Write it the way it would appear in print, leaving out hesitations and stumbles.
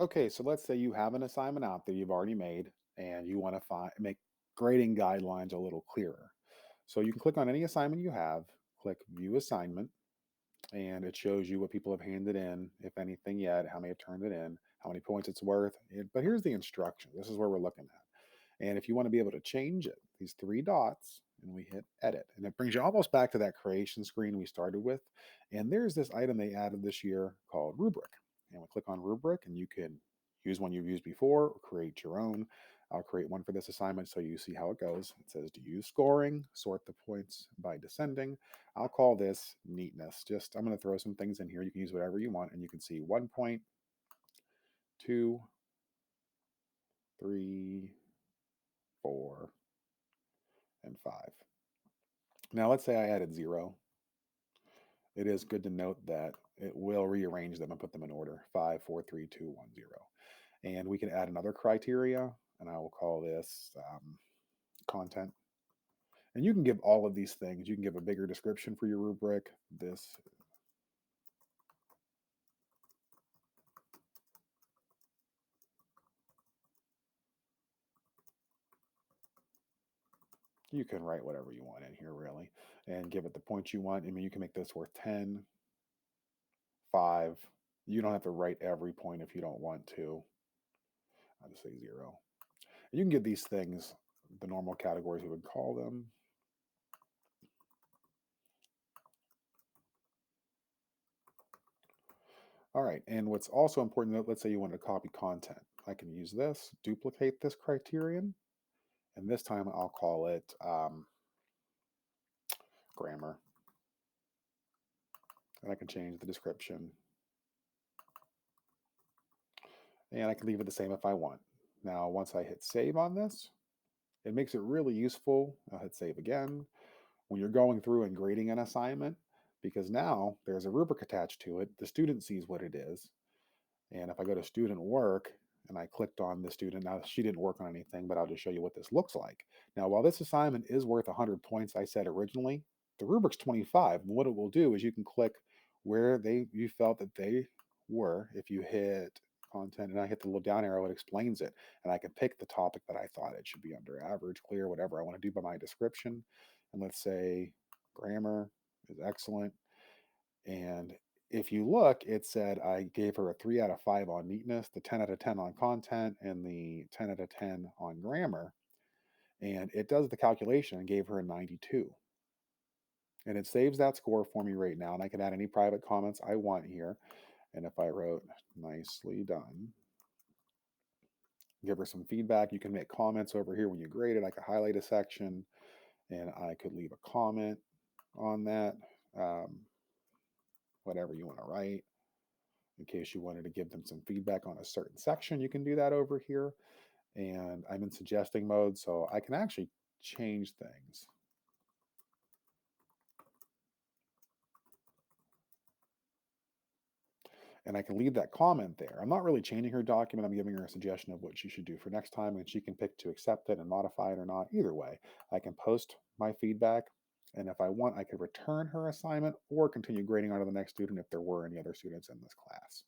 Okay, so let's say you have an assignment out there you've already made and you want to make grading guidelines a little clearer. So you can click on any assignment you have, click view assignment, and it shows you what people have handed in, if anything yet, how many have turned it in, how many points it's worth. But here's the instruction. This is where we're looking at. And if you want to be able to change it, these three dots, and we hit edit, and it brings you almost back to that creation screen we started with. And there's this item they added this year called Rubric. And we click on Rubric, and you can use one you've used before or create your own. I'll create one for this assignment so you see how it goes. It says to use scoring, sort the points by descending. I'll call this neatness. Just I'm going to throw some things in here. You can use whatever you want, and you can see 1 point, 2, 3, 4, and 5. Now, let's say I added 0. It is good to note that it will rearrange them and put them in order 5, 4, 3, 2, 1, 0. And we can add another criteria, and I will call this content. And you can give all of these things. You can give a bigger description for your rubric. This you can write whatever you want in here, really, and give it the points you want. I mean, you can make this worth 10, 5. You don't have to write every point if you don't want to. I'll just say 0. And you can give these things the normal categories we would call them. All right, and what's also important, let's say you want to copy content. I can use this, duplicate this criterion, and this time I'll call it grammar. And I can change the description. And I can leave it the same if I want. Now, once I hit save on this, it makes it really useful. I'll hit save again. When you're going through and grading an assignment, because now there's a rubric attached to it, the student sees what it is. And if I go to student work and I clicked on the student, now she didn't work on anything, but I'll just show you what this looks like. Now, while this assignment is worth 100 points, I said originally, the rubric's 25. And what it will do is you can click where you felt that they were. If you hit content and I hit the little down arrow, it explains it. And I can pick the topic that I thought it should be under: average, clear, whatever I want to do by my description. And let's say grammar is excellent. And if you look, it said I gave her a 3 out of 5 on neatness, the 10 out of 10 on content, and the 10 out of 10 on grammar. And it does the calculation and gave her a 92. And it saves that score for me right now. And I can add any private comments I want here. And if I wrote nicely done, give her some feedback. You can make comments over here when you grade it. I could highlight a section and I could leave a comment on that, um, whatever you want to write. In case you wanted to give them some feedback on a certain section, you can do that over here. And I'm in suggesting mode, so I can actually change things. And I can leave that comment there. I'm not really changing her document. I'm giving her a suggestion of what she should do for next time, and she can pick to accept it and modify it or not. Either way, I can post my feedback. And if I want, I could return her assignment or continue grading on to the next student if there were any other students in this class.